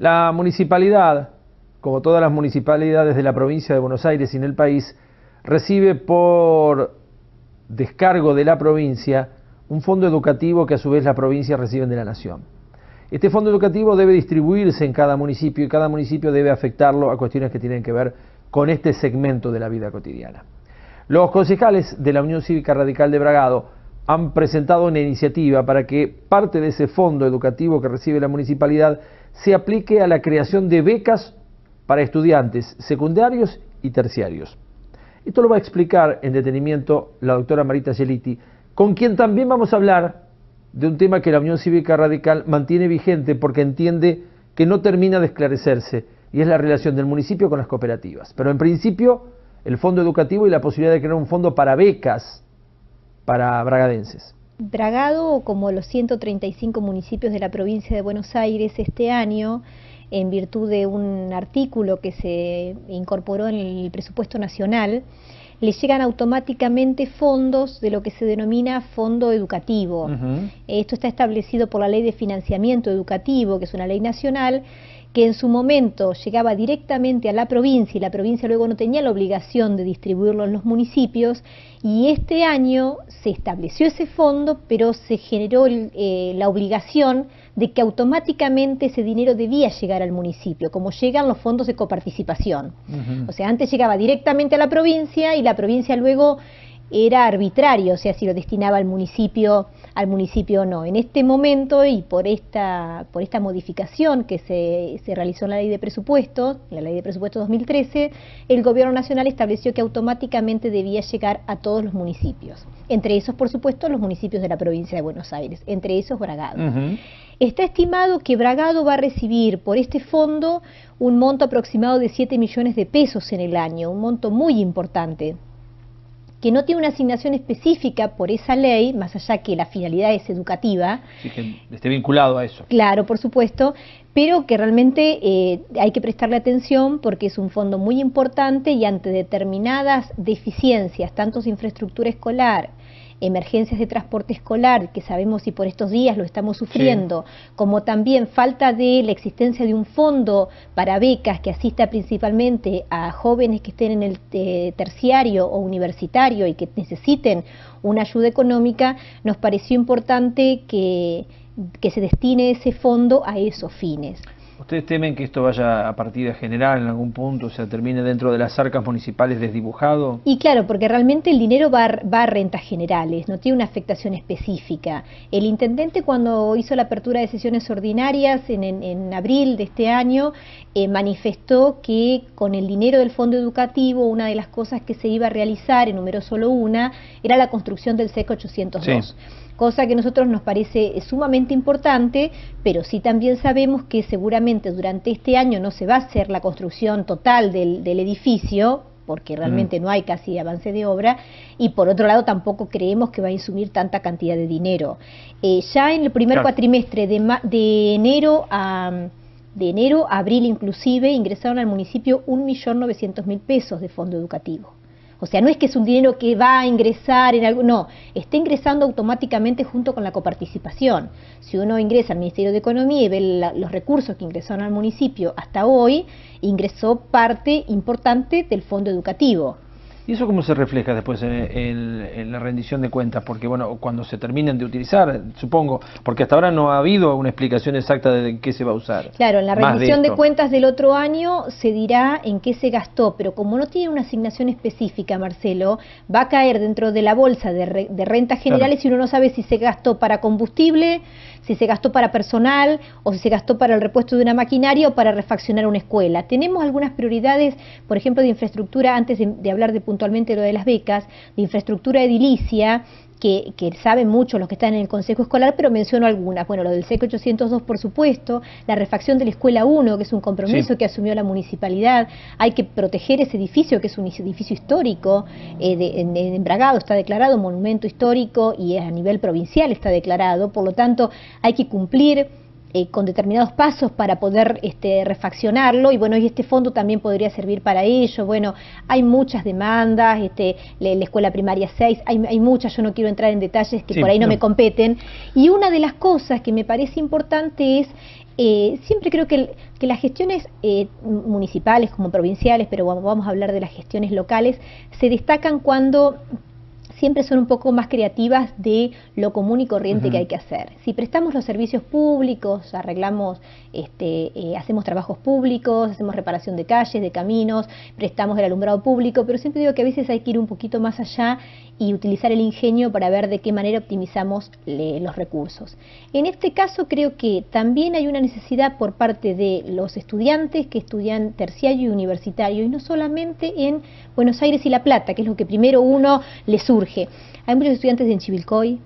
La municipalidad, como todas las municipalidades de la provincia de Buenos Aires y en el país, recibe por descargo de la provincia un fondo educativo que a su vez la provincia recibe de la nación. Este fondo educativo debe distribuirse en cada municipio y cada municipio debe afectarlo a cuestiones que tienen que ver con este segmento de la vida cotidiana. Los concejales de la Unión Cívica Radical de Bragado han presentado una iniciativa para que parte de ese fondo educativo que recibe la municipalidad se aplique a la creación de becas para estudiantes secundarios y terciarios. Esto lo va a explicar en detenimiento la doctora Marita Geliti, con quien también vamos a hablar de un tema que la Unión Cívica Radical mantiene vigente porque entiende que no termina de esclarecerse, y es la relación del municipio con las cooperativas. Pero en principio, el fondo educativo y la posibilidad de crear un fondo para becas para bragadenses. Bragado, como los 135 municipios de la provincia de Buenos Aires, este año, en virtud de un artículo que se incorporó en el presupuesto nacional, le llegan automáticamente fondos de lo que se denomina fondo educativo. Esto está establecido por la Ley de Financiamiento Educativo, que es una ley nacional, que en su momento llegaba directamente a la provincia y la provincia luego no tenía la obligación de distribuirlo en los municipios, y este año se estableció ese fondo, pero se generó la obligación de que automáticamente ese dinero debía llegar al municipio, como llegan los fondos de coparticipación. O sea, antes llegaba directamente a la provincia y la provincia luego era arbitrario, o sea, si lo destinaba al municipio o no. En este momento, y por esta modificación que se realizó en la Ley de Presupuestos, la Ley de Presupuestos 2013, el Gobierno Nacional estableció que automáticamente debía llegar a todos los municipios. Entre esos, por supuesto, los municipios de la provincia de Buenos Aires, entre esos Bragado. Está estimado que Bragado va a recibir por este fondo un monto aproximado de 7 millones de pesos en el año, un monto muy importante, que no tiene una asignación específica por esa ley, más allá que la finalidad es educativa. Sí, que esté vinculado a eso. Claro, por supuesto, pero que realmente hay que prestarle atención porque es un fondo muy importante y ante determinadas deficiencias, tanto de infraestructura escolar, emergencias de transporte escolar, que sabemos y por estos días lo estamos sufriendo, como también falta de la existencia de un fondo para becas que asista principalmente a jóvenes que estén en el terciario o universitario y que necesiten una ayuda económica, nos pareció importante que se destine ese fondo a esos fines. ¿Ustedes temen que esto vaya a partida general en algún punto, o sea, termine dentro de las arcas municipales desdibujado? Y claro, porque realmente el dinero va a rentas generales, no tiene una afectación específica. El intendente, cuando hizo la apertura de sesiones ordinarias en abril de este año, manifestó que con el dinero del fondo educativo una de las cosas que se iba a realizar, enumeró solo una, era la construcción del SEC 802. Sí. Cosa que a nosotros nos parece sumamente importante, pero sí también sabemos que seguramente durante este año no se va a hacer la construcción total del edificio, porque realmente no hay casi avance de obra, y por otro lado tampoco creemos que va a insumir tanta cantidad de dinero. Ya en el primer cuatrimestre de enero a abril inclusive, ingresaron al municipio 1.900.000 pesos de fondo educativo. O sea, no es que es un dinero que va a ingresar en algo, no, está ingresando automáticamente junto con la coparticipación. Si uno ingresa al Ministerio de Economía y ve los recursos que ingresaron al municipio hasta hoy, ingresó parte importante del fondo educativo. ¿Y eso cómo se refleja después en la rendición de cuentas? Porque bueno, cuando se terminen de utilizar, supongo, porque hasta ahora no ha habido una explicación exacta de qué se va a usar. Claro, en la rendición de cuentas del otro año se dirá en qué se gastó, pero como no tiene una asignación específica, Marcelo, va a caer dentro de la bolsa de rentas generales y uno no sabe si se gastó para combustible, si se gastó para personal o si se gastó para el repuesto de una maquinaria o para refaccionar una escuela. Tenemos algunas prioridades, por ejemplo, de infraestructura, antes de hablar de puntualmente lo de las becas, de infraestructura edilicia, que saben mucho los que están en el Consejo Escolar, pero menciono algunas. Bueno, lo del SEC 802, por supuesto, la refacción de la Escuela 1, que es un compromiso que asumió la municipalidad. Hay que proteger ese edificio, que es un edificio histórico, en Bragado está declarado monumento histórico y a nivel provincial está declarado, por lo tanto hay que cumplir con determinados pasos para poder refaccionarlo, y bueno, y este fondo también podría servir para ello. Bueno, hay muchas demandas, la escuela primaria 6, hay muchas, yo no quiero entrar en detalles que por ahí no me competen, y una de las cosas que me parece importante es, siempre creo que las gestiones municipales como provinciales, pero vamos a hablar de las gestiones locales, se destacan cuando siempre son un poco más creativas de lo común y corriente que hay que hacer. Si prestamos los servicios públicos, arreglamos, hacemos trabajos públicos, hacemos reparación de calles, de caminos, prestamos el alumbrado público, pero siempre digo que a veces hay que ir un poquito más allá y utilizar el ingenio para ver de qué manera optimizamos los recursos. En este caso creo que también hay una necesidad por parte de los estudiantes que estudian terciario y universitario, y no solamente en Buenos Aires y La Plata, que es lo que primero uno le surge. Hay muchos estudiantes en Chivilcoy,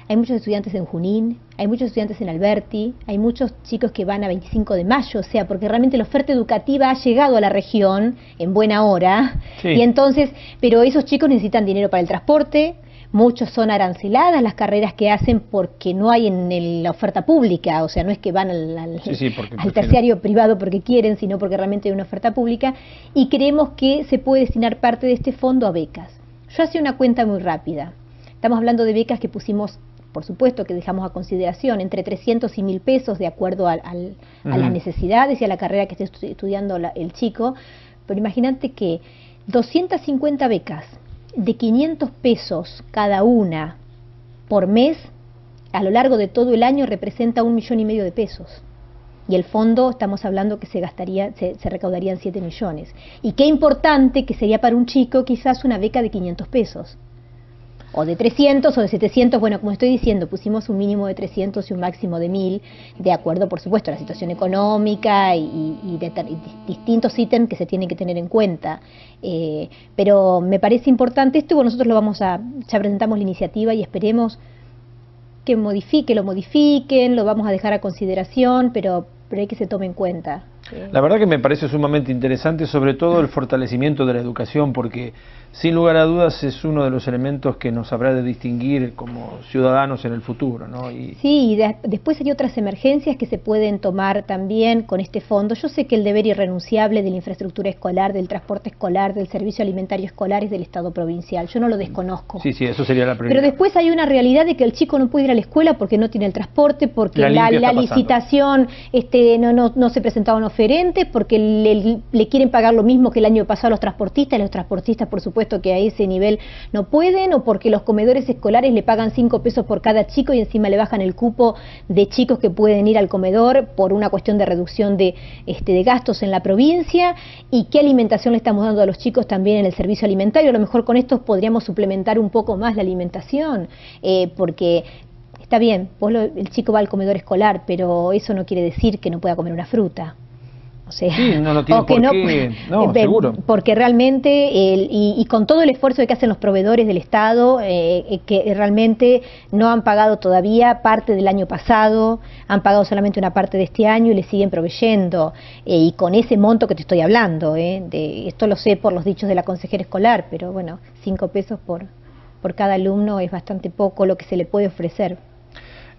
hay muchos estudiantes en Junín, hay muchos estudiantes en Alberti, hay muchos chicos que van a 25 de mayo, o sea, porque realmente la oferta educativa ha llegado a la región en buena hora, y entonces, pero esos chicos necesitan dinero para el transporte, muchos son aranceladas las carreras que hacen porque no hay en la oferta pública, o sea, no es que van al terciario privado porque quieren, sino porque realmente hay una oferta pública, y creemos que se puede destinar parte de este fondo a becas. Yo hacía una cuenta muy rápida. Estamos hablando de becas que pusimos, por supuesto, que dejamos a consideración, entre 300 y 1.000 pesos de acuerdo a las necesidades y a la carrera que esté estudiando el chico. Pero imagínate que 250 becas de 500 pesos cada una por mes, a lo largo de todo el año representa 1,5 millones de pesos. Y el fondo, estamos hablando que se recaudarían 7 millones. Y qué importante que sería para un chico quizás una beca de 500 pesos. O de 300 o de 700, bueno, como estoy diciendo, pusimos un mínimo de 300 y un máximo de 1.000, de acuerdo, por supuesto, a la situación económica y distintos ítems que se tienen que tener en cuenta. Pero me parece importante esto, y bueno, nosotros ya presentamos la iniciativa y esperemos que lo modifiquen, lo vamos a dejar a consideración, pero hay que se tome en cuenta. La verdad que me parece sumamente interesante, sobre todo el fortalecimiento de la educación, porque sin lugar a dudas es uno de los elementos que nos habrá de distinguir como ciudadanos en el futuro, ¿no? Sí, después hay otras emergencias que se pueden tomar también con este fondo. Yo sé que el deber irrenunciable de la infraestructura escolar, del transporte escolar, del servicio alimentario escolar es del Estado provincial, yo no lo desconozco. Sí, eso sería la prioridad. Pero después hay una realidad de que el chico no puede ir a la escuela porque no tiene el transporte, porque la licitación no se presentaban oferentes, porque le quieren pagar lo mismo que el año pasado a los transportistas, y los transportistas por supuesto que a ese nivel no pueden, o porque los comedores escolares le pagan 5 pesos por cada chico y encima le bajan el cupo de chicos que pueden ir al comedor por una cuestión de reducción de gastos en la provincia. Y qué alimentación le estamos dando a los chicos también en el servicio alimentario. A lo mejor con esto podríamos suplementar un poco más la alimentación, porque está bien, el chico va al comedor escolar, pero eso no quiere decir que no pueda comer una fruta. O sea, sí, no tiene por qué, seguro. Porque realmente, y con todo el esfuerzo que hacen los proveedores del Estado, que realmente no han pagado todavía parte del año pasado, han pagado solamente una parte de este año y le siguen proveyendo, y con ese monto que te estoy hablando, esto lo sé por los dichos de la consejera escolar, pero bueno, 5 pesos por cada alumno es bastante poco lo que se le puede ofrecer.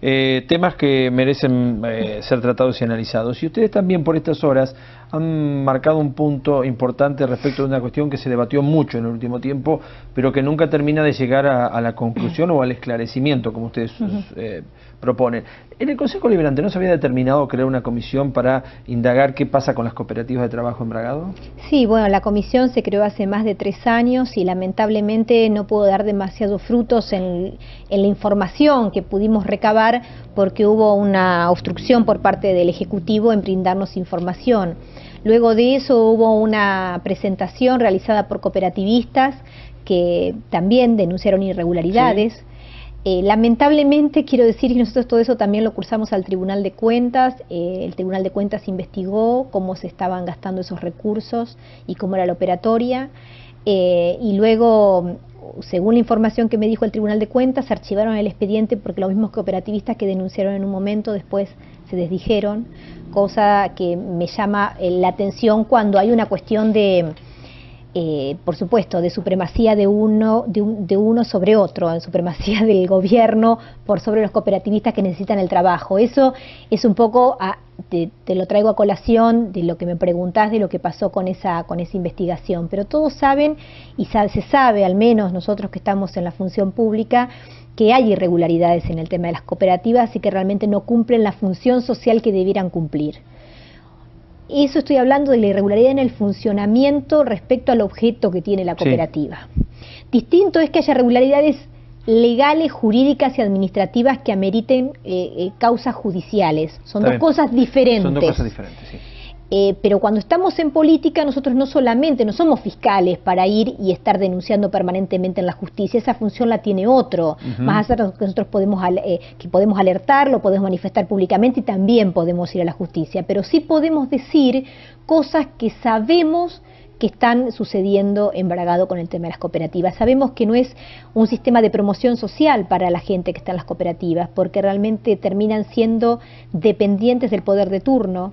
Temas que merecen ser tratados y analizados. Y ustedes también por estas horas han marcado un punto importante respecto de una cuestión que se debatió mucho en el último tiempo, pero que nunca termina de llegar a la conclusión o al esclarecimiento, como ustedes proponen. En el Consejo Deliberante, ¿no se había determinado crear una comisión para indagar qué pasa con las cooperativas de trabajo en Bragado? Sí, bueno, la comisión se creó hace más de 3 años y lamentablemente no pudo dar demasiados frutos en la información que pudimos recabar, porque hubo una obstrucción por parte del Ejecutivo en brindarnos información. Luego de eso hubo una presentación realizada por cooperativistas que también denunciaron irregularidades. Sí. Lamentablemente, quiero decir que nosotros todo eso también lo cursamos al Tribunal de Cuentas. El Tribunal de Cuentas investigó cómo se estaban gastando esos recursos y cómo era la operatoria. Y luego, según la información que me dijo el Tribunal de Cuentas, se archivaron el expediente porque los mismos cooperativistas que denunciaron en un momento después se desdijeron, cosa que me llama la atención cuando hay una cuestión de por supuesto, de supremacía de uno sobre otro, en supremacía del gobierno por sobre los cooperativistas que necesitan el trabajo. Eso es un poco, te lo traigo a colación de lo que me preguntás de lo que pasó con esa investigación, pero todos saben, y se sabe, al menos nosotros que estamos en la función pública, que hay irregularidades en el tema de las cooperativas y que realmente no cumplen la función social que debieran cumplir. Eso estoy hablando de la irregularidad en el funcionamiento respecto al objeto que tiene la cooperativa. Sí. Distinto es que haya irregularidades legales, jurídicas y administrativas que ameriten causas judiciales. Son dos cosas diferentes. Son dos cosas diferentes, sí. Pero cuando estamos en política, nosotros no somos fiscales para ir y estar denunciando permanentemente en la justicia. Esa función la tiene otro. Más allá de que nosotros podemos alertar, lo podemos manifestar públicamente y también podemos ir a la justicia. Pero sí podemos decir cosas que sabemos que están sucediendo en Bragado con el tema de las cooperativas. Sabemos que no es un sistema de promoción social para la gente que está en las cooperativas, porque realmente terminan siendo dependientes del poder de turno.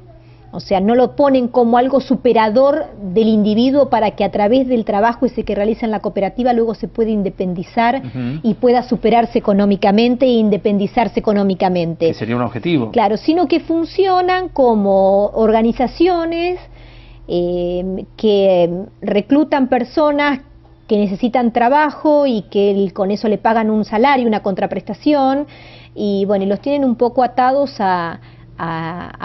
O sea, no lo ponen como algo superador del individuo para que a través del trabajo ese que realiza en la cooperativa luego se pueda independizar y pueda superarse económicamente e independizarse económicamente. Que sería un objetivo. Claro, sino que funcionan como organizaciones que reclutan personas que necesitan trabajo y que con eso le pagan un salario, una contraprestación, y bueno, y los tienen un poco atados a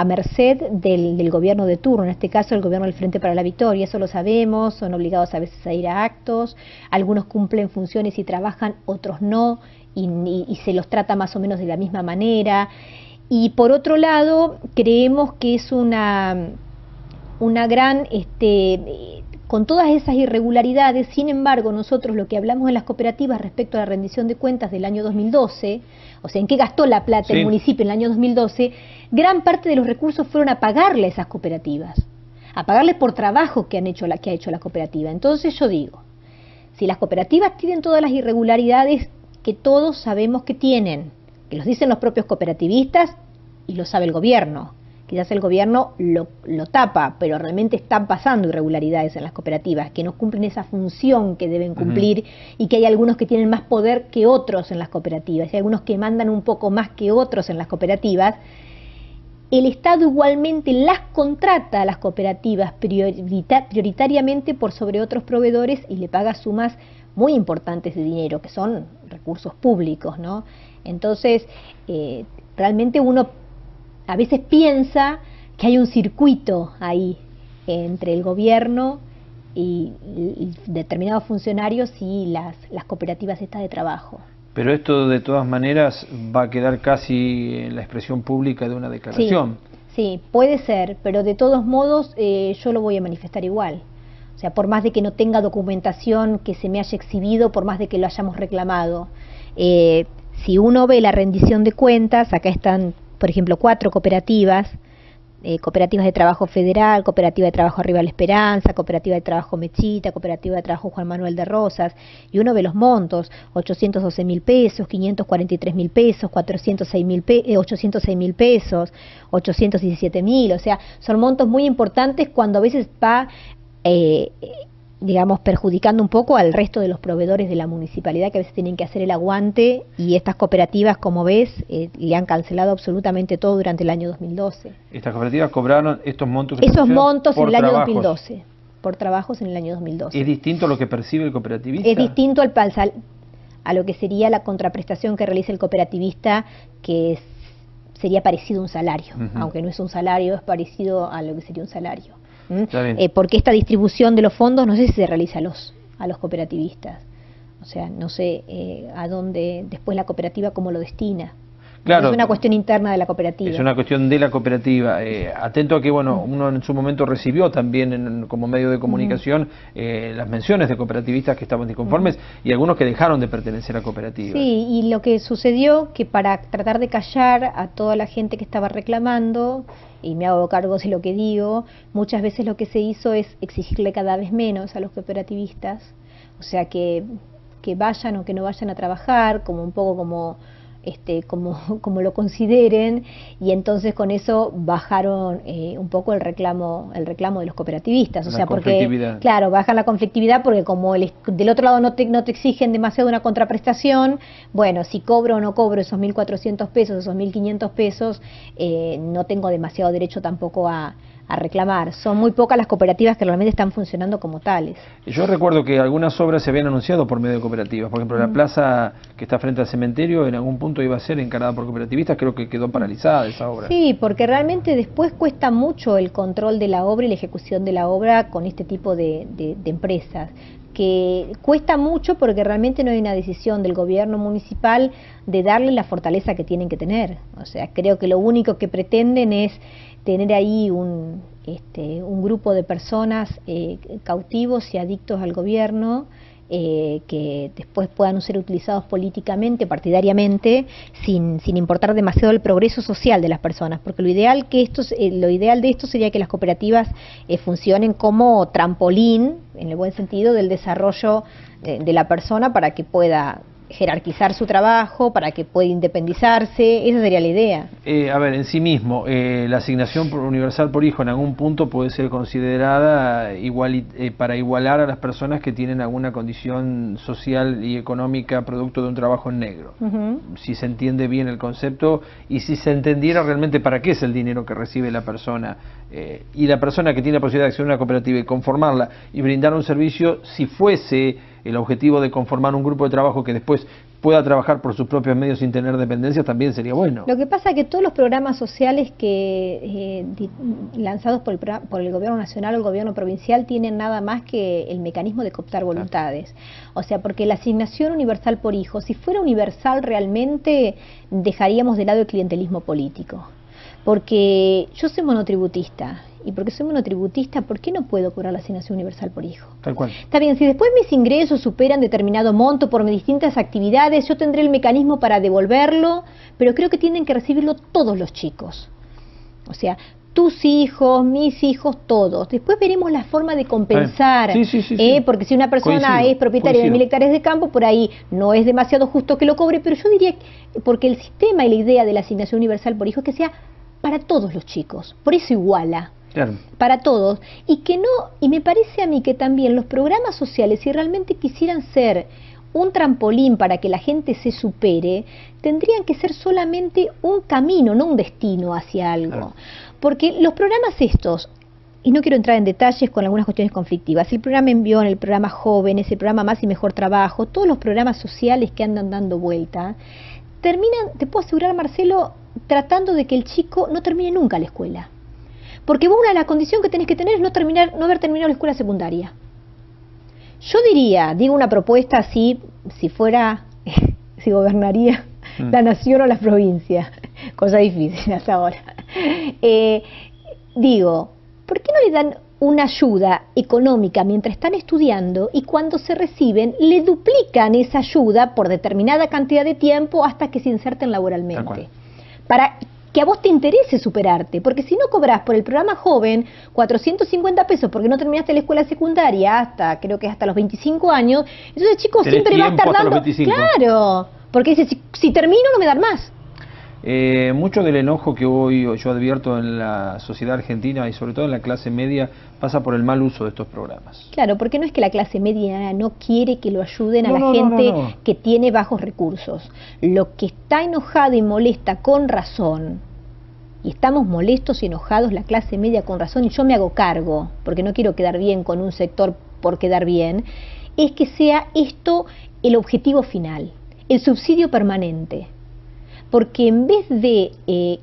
merced del gobierno de turno, en este caso el gobierno del Frente para la Victoria. Eso lo sabemos, son obligados a veces a ir a actos, algunos cumplen funciones y trabajan, otros no, y se los trata más o menos de la misma manera. Y por otro lado, creemos que es una gran, con todas esas irregularidades, sin embargo, nosotros lo que hablamos en las cooperativas respecto a la rendición de cuentas del año 2012, o sea, en qué gastó la plata el municipio en el año 2012, gran parte de los recursos fueron a pagarle a esas cooperativas, a pagarles por trabajo que ha hecho la cooperativa. Entonces yo digo, si las cooperativas tienen todas las irregularidades que todos sabemos que tienen, que los dicen los propios cooperativistas y lo sabe el gobierno, quizás el gobierno lo tapa, pero realmente están pasando irregularidades en las cooperativas, que no cumplen esa función que deben cumplir y que hay algunos que tienen más poder que otros en las cooperativas, hay algunos que mandan un poco más que otros en las cooperativas. El Estado igualmente las contrata a las cooperativas prioritariamente por sobre otros proveedores y le paga sumas muy importantes de dinero, que son recursos públicos, ¿no? Entonces, realmente uno a veces piensa que hay un circuito ahí entre el gobierno y determinados funcionarios y las cooperativas estas de trabajo. Pero esto de todas maneras va a quedar casi en la expresión pública de una declaración. Sí, puede ser, pero de todos modos yo lo voy a manifestar igual. O sea, por más de que no tenga documentación que se me haya exhibido, por más de que lo hayamos reclamado. Si uno ve la rendición de cuentas, acá están, por ejemplo, 4 cooperativas, cooperativas de trabajo federal, cooperativa de trabajo Arriba la Esperanza, cooperativa de trabajo Mechita, cooperativa de trabajo Juan Manuel de Rosas, y uno ve los montos, 812.000 pesos, 543.000 pesos, 806.000 pesos, 817.000, o sea, son montos muy importantes cuando a veces va, digamos, perjudicando un poco al resto de los proveedores de la municipalidad que a veces tienen que hacer el aguante, y estas cooperativas, como ves, le han cancelado absolutamente todo durante el año 2012. ¿Estas cooperativas cobraron estos montos? Esos montos en el año 2012, por trabajos en el año 2012. ¿Es distinto a lo que percibe el cooperativista? Es distinto a lo que sería la contraprestación que realiza el cooperativista, que sería parecido a un salario, aunque no es un salario, es parecido a lo que sería un salario. Porque esta distribución de los fondos no sé si se realiza a los cooperativistas, o sea, no sé a dónde después la cooperativa cómo lo destina. Claro, es una cuestión interna de la cooperativa. Es una cuestión de la cooperativa. Atento a que, bueno, uno en su momento recibió también como medio de comunicación las menciones de cooperativistas que estaban disconformes y algunos que dejaron de pertenecer a cooperativas. Sí, y lo que sucedió que para tratar de callar a toda la gente que estaba reclamando, y me hago cargo de lo que digo, muchas veces lo que se hizo es exigirle cada vez menos a los cooperativistas, o sea, que vayan o que no vayan a trabajar, como un poco como como lo consideren, y entonces con eso bajaron un poco el reclamo de los cooperativistas. O sea, porque, claro, bajan la conflictividad porque como del otro lado no te exigen demasiado una contraprestación, bueno, si cobro o no cobro esos 1.400 pesos, esos 1.500 pesos, no tengo demasiado derecho tampoco a reclamar. Son muy pocas las cooperativas que realmente están funcionando como tales. Yo recuerdo que algunas obras se habían anunciado por medio de cooperativas. Por ejemplo, la plaza que está frente al cementerio en algún punto iba a ser encarada por cooperativistas. Creo que quedó paralizada esa obra. Sí, porque realmente después cuesta mucho el control de la obra y la ejecución de la obra con este tipo de empresas, que cuesta mucho porque realmente no hay una decisión del gobierno municipal de darle la fortaleza que tienen que tener. O sea, creo que lo único que pretenden es tener ahí un grupo de personas cautivos y adictos al gobierno, que después puedan ser utilizados políticamente, partidariamente, sin importar demasiado el progreso social de las personas, porque lo ideal de esto sería que las cooperativas funcionen como trampolín, en el buen sentido, del desarrollo de la persona para que pueda jerarquizar su trabajo, para que pueda independizarse. Esa sería la idea. A ver, en sí mismo, la asignación universal por hijo en algún punto puede ser considerada para igualar a las personas que tienen alguna condición social y económica producto de un trabajo en negro. Si se entiende bien el concepto y si se entendiera realmente para qué es el dinero que recibe la persona, y la persona que tiene la posibilidad de acceder a una cooperativa y conformarla y brindar un servicio, si fuese el objetivo de conformar un grupo de trabajo que después pueda trabajar por sus propios medios sin tener dependencia, también sería bueno. Lo que pasa es que todos los programas sociales que lanzados por el gobierno nacional o el gobierno provincial tienen nada más que el mecanismo de cooptar voluntades. O sea, porque la asignación universal por hijo, si fuera universal realmente, dejaríamos de lado el clientelismo político. Porque yo soy monotributista, y porque soy monotributista, ¿por qué no puedo cobrar la asignación universal por hijo? Tal cual. Está bien, si después mis ingresos superan determinado monto por mis distintas actividades, yo tendré el mecanismo para devolverlo, pero creo que tienen que recibirlo todos los chicos. O sea, tus hijos, mis hijos, todos. Después veremos la forma de compensar, sí. Porque si una persona es propietaria de 1.000 hectáreas de campo, por ahí no es demasiado justo que lo cobre, pero yo diría, porque el sistema y la idea de la asignación universal por hijo es que sea para todos los chicos, por eso iguala. Claro. Para todos, y me parece a mí que también los programas sociales, si realmente quisieran ser un trampolín para que la gente se supere, tendrían que ser solamente un camino, no un destino hacia algo. Claro. Porque los programas estos, y no quiero entrar en detalles con algunas cuestiones conflictivas, el programa Envión, el programa Jóvenes, el programa Más y Mejor Trabajo, todos los programas sociales que andan dando vuelta, terminan, te puedo asegurar, Marcelo, tratando de que el chico no termine nunca la escuela. Porque vos la condición que tenés que tener es no haber terminado la escuela secundaria. Yo digo una propuesta así, si gobernaría la nación o la provincia, cosa difícil hasta ahora. ¿Por qué no le dan una ayuda económica mientras están estudiando y cuando se reciben le duplican esa ayuda por determinada cantidad de tiempo hasta que se inserten laboralmente? Para que a vos te interese superarte, porque si no cobras por el programa joven 450 pesos porque no terminaste la escuela secundaria creo que hasta los 25 años, entonces chicos siempre va a estar dando, claro, porque dice, si termino no me dan más. Mucho del enojo que hoy yo advierto en la sociedad argentina y sobre todo en la clase media pasa por el mal uso de estos programas. Claro, porque no es que la clase media no quiere que lo ayuden a la gente que tiene bajos recursos. Lo que está enojado y molesta con razón, y estamos molestos y enojados la clase media con razón, y yo me hago cargo, porque no quiero quedar bien con un sector por quedar bien, es que sea esto el objetivo final, el subsidio permanente. Porque en vez de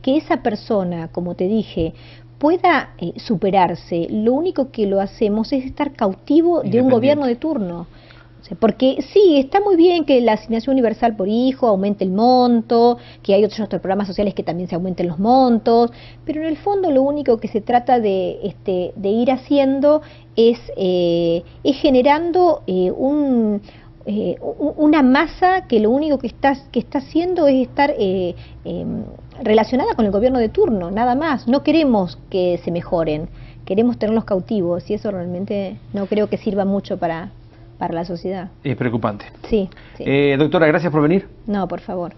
que esa persona, como te dije, pueda superarse, lo único que lo hacemos es estar cautivo de un gobierno de turno. O sea, porque sí, está muy bien que la asignación universal por hijo aumente el monto, que hay otros programas sociales que también se aumenten los montos, pero en el fondo lo único que se trata de ir haciendo es generando una masa que lo único que está haciendo es estar relacionada con el gobierno de turno, nada más. No queremos que se mejoren, queremos tenerlos cautivos, y eso realmente no creo que sirva mucho para la sociedad. Es preocupante. Sí. Doctora, gracias por venir. No, por favor.